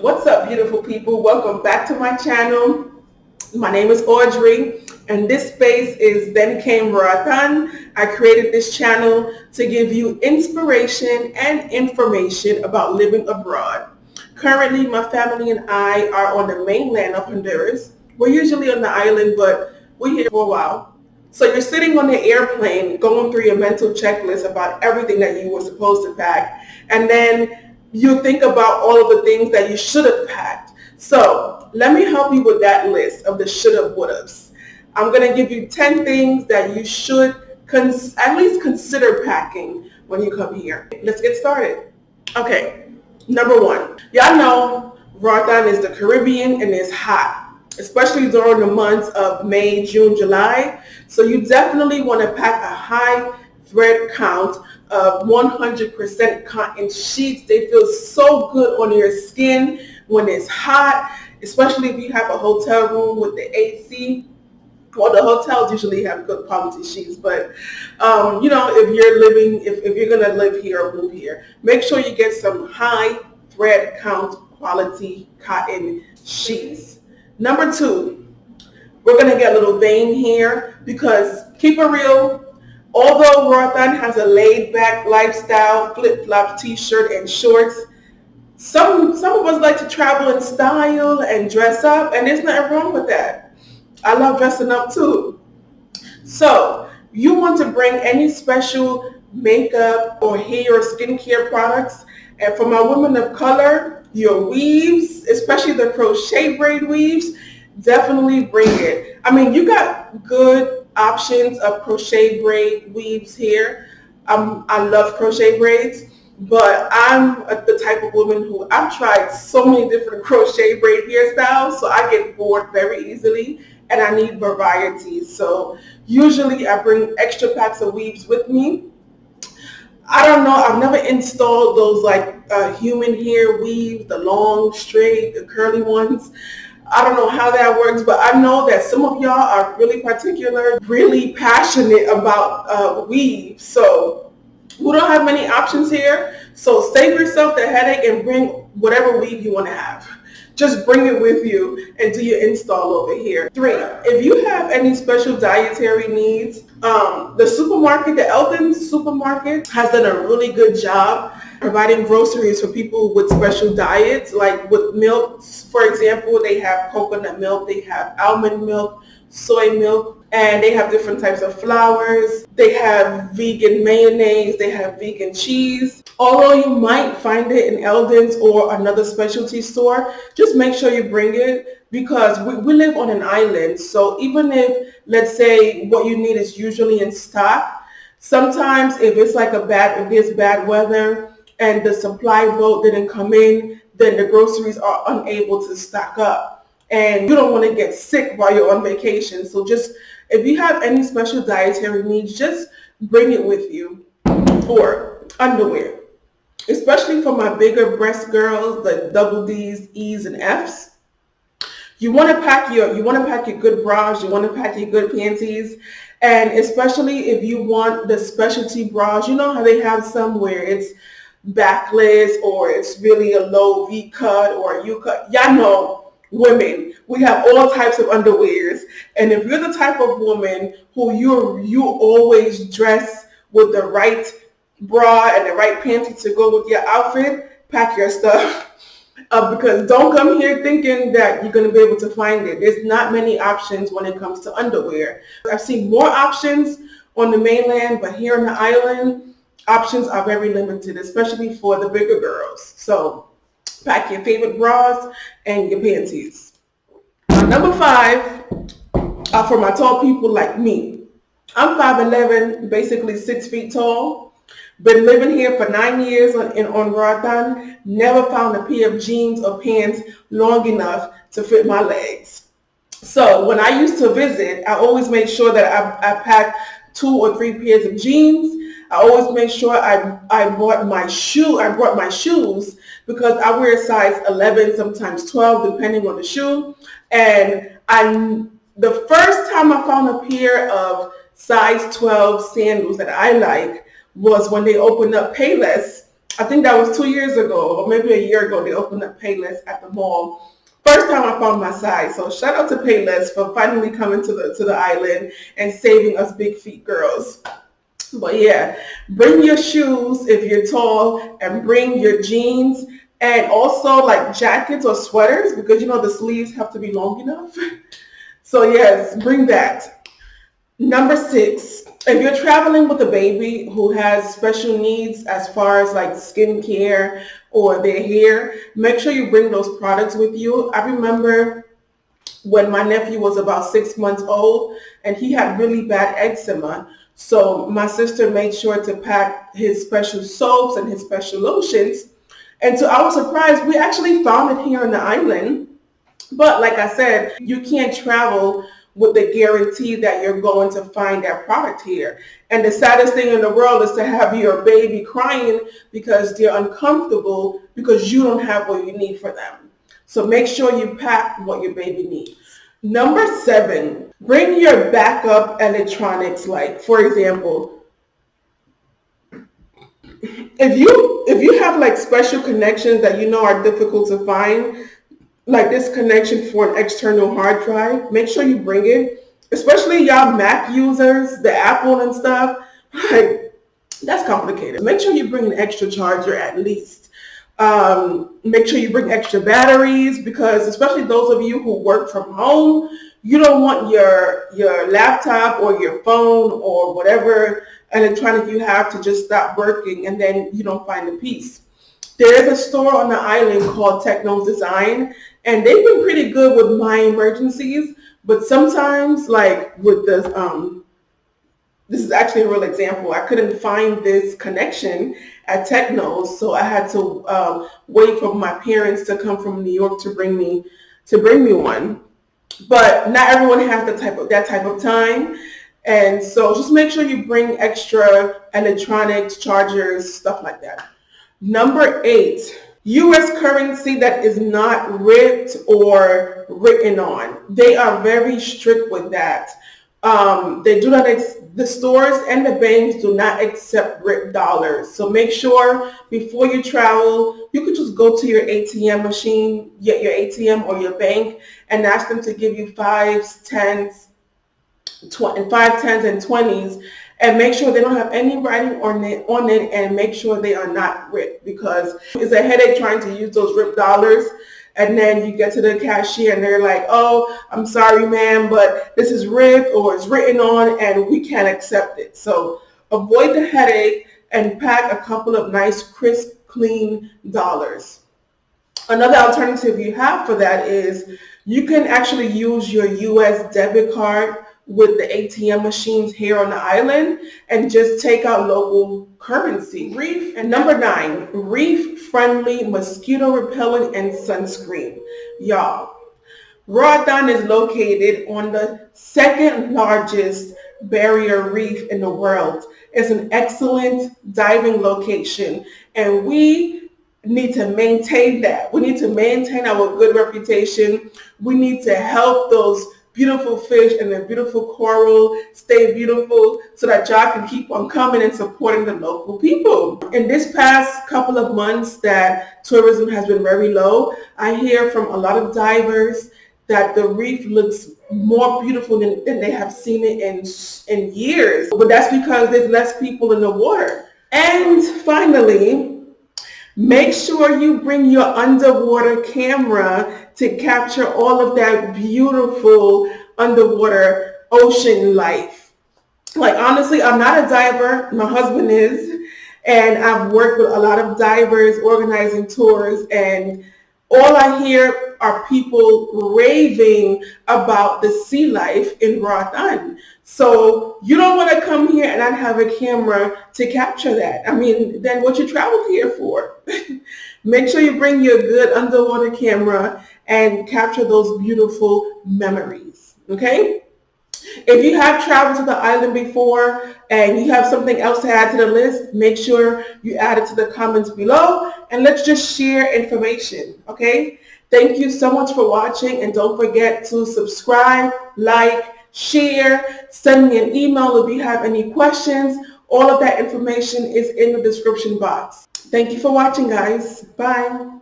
What's up, beautiful people? Welcome back to my channel. My name is Audrey, and this space is Then Came Roatan. I created this channel to give you inspiration and information about living abroad. Currently, my family and I are on the mainland of Honduras. We're usually on the island, but we're here for a while. So you're sitting on the airplane going through your mental checklist about everything that you were supposed to pack, and then you think about all of the things that you should have packed. So let me help you with that list of the shoulda, wouldas. I'm going to give you 10 things that you should at least consider packing when you come here. Let's get started. Okay, number one. Y'all know Roatan is the Caribbean and it's hot, especially during the months of May, June, July. So you definitely want to pack a high thread count of 100% cotton sheets. They feel so good on your skin when it's hot, especially if you have a hotel room with the AC. Well, the hotels usually have good quality sheets, but if you're gonna live here or move here, make sure you get some high thread count quality cotton sheets. Number two, we're gonna get a little vain here because keep it real. Although Roatan has a laid-back lifestyle, flip-flop t-shirt and shorts, some of us like to travel in style and dress up, and there's nothing wrong with that. I love dressing up too. So you want to bring any special makeup or hair or skincare products. And for my women of color, your weaves, especially the crochet braid weaves, definitely bring it. I mean, you got good options of crochet braid weaves here. I love crochet braids, but I'm the type of woman who I've tried so many different crochet braid hairstyles, so I get bored very easily and I need variety. So usually I bring extra packs of weaves with me. I don't know, I've never installed those like human hair weaves, the long, straight, the curly ones. I don't know how that works, but I know that some of y'all are really particular, really passionate about weave. So we don't have many options here. So save yourself the headache and bring whatever weave you want to have. Just bring it with you and do your install over here. 3, if you have any special dietary needs, the supermarket, the Eldon supermarket has done a really good job providing groceries for people with special diets, like with milk. For example, they have coconut milk, they have almond milk, soy milk, and they have different types of flours. They have vegan mayonnaise, they have vegan cheese. Although you might find it in Eldon's or another specialty store, just make sure you bring it because we live on an island. So even if, let's say, what you need is usually in stock, sometimes if it's like if there's bad weather and the supply boat didn't come in, then the groceries are unable to stock up. And you don't want to get sick while you're on vacation. So just, if you have any special dietary needs, just bring it with you. Or underwear. Especially for my bigger breast girls, the double D's, E's, and F's. You want to pack your good bras, you want to pack your good panties, and especially if you want the specialty bras, you know how they have some where it's backless or it's really a low V cut or a U cut. Y'all know, women, we have all types of underwears, and if you're the type of woman who you always dress with the right bra and the right panty to go with your outfit, pack your stuff. Because don't come here thinking that you're going to be able to find it. There's not many options when it comes to underwear. I've seen more options on the mainland, but here on the island, options are very limited, especially for the bigger girls. So pack your favorite bras and your panties. Number 5 are for my tall people like me. I'm 5'11", basically 6 feet tall. Been living here for 9 years on Roatan. Never found a pair of jeans or pants long enough to fit my legs. So when I used to visit, I always made sure that I packed 2 or 3 pairs of jeans. I always made sure I brought my shoes because I wear a size 11, sometimes 12, depending on the shoe. And the first time I found a pair of size 12 sandals that I like was when they opened up Payless I think that was 2 years ago, or maybe a year ago, they opened up Payless at the mall. First time I found my size. So shout out to Payless for finally coming to the island and saving us big feet girls. But yeah, bring your shoes if you're tall, and bring your jeans, and also like jackets or sweaters, because you know the sleeves have to be long enough. So yes, bring that. Number 6, if you're traveling with a baby who has special needs as far as like skincare or their hair, make sure you bring those products with you. I remember when my nephew was about 6 months old and he had really bad eczema. So my sister made sure to pack his special soaps and his special lotions. And so I was surprised. We actually found it here on the island. But like I said, you can't travel with the guarantee that you're going to find that product here. And the saddest thing in the world is to have your baby crying because they're uncomfortable because you don't have what you need for them. So make sure you pack what your baby needs. Number 7, bring your backup electronics. Like, for example, if you have like special connections that you know are difficult to find, like this connection for an external hard drive, make sure you bring it. Especially y'all Mac users, the Apple and stuff, like that's complicated. Make sure you bring an extra charger at least. Make sure you bring extra batteries, because especially those of you who work from home, you don't want your laptop or your phone or whatever electronic you have to just stop working and then you don't find the piece. There is a store on the island called Techno's Design, and they've been pretty good with my emergencies. But sometimes, like with this is actually a real example. I couldn't find this connection at Techno's, so I had to wait for my parents to come from New York to bring me one. But not everyone has that type of time, and so just make sure you bring extra electronics, chargers, stuff like that. Number 8, U.S. currency that is not ripped or written on. They are very strict with that. They do not. The stores and the banks do not accept ripped dollars. So make sure before you travel, you could just go to your ATM machine, get your ATM or your bank, and ask them to give you 5s, 10s, 5, 10s, and 20s, and make sure they don't have any writing on it, and make sure they are not ripped, because it's a headache trying to use those ripped dollars. And then you get to the cashier and they're like, oh, I'm sorry, ma'am, but this is ripped or it's written on and we can't accept it. So avoid the headache and pack a couple of nice, crisp, clean dollars. Another alternative you have for that is you can actually use your US debit card with the ATM machines here on the island and just take out local currency. Reef. And number 9, Reef friendly mosquito repellent and sunscreen. Y'all, Roatan is located on the 2nd largest barrier reef in the world. It's an excellent diving location, and we need to maintain that. We need to maintain our good reputation. We need to help those beautiful fish and the beautiful coral stay beautiful so that y'all can keep on coming and supporting the local people. In this past couple of months that tourism has been very low, I hear from a lot of divers that the reef looks more beautiful than they have seen it in years. But that's because there's less people in the water. And finally, make sure you bring your underwater camera to capture all of that beautiful underwater ocean life. Like, honestly, I'm not a diver. My husband is. And I've worked with a lot of divers organizing tours, and all I hear are people raving about the sea life in Roatan. So you don't want to come here and not have a camera to capture that. I mean, then what you traveled here for? Make sure you bring your good underwater camera and capture those beautiful memories, okay? If you have traveled to the island before and you have something else to add to the list, make sure you add it to the comments below, and let's just share information, okay? Thank you so much for watching, and don't forget to subscribe, like, share, send me an email if you have any questions. All of that information is in the description box. Thank you for watching, guys. Bye.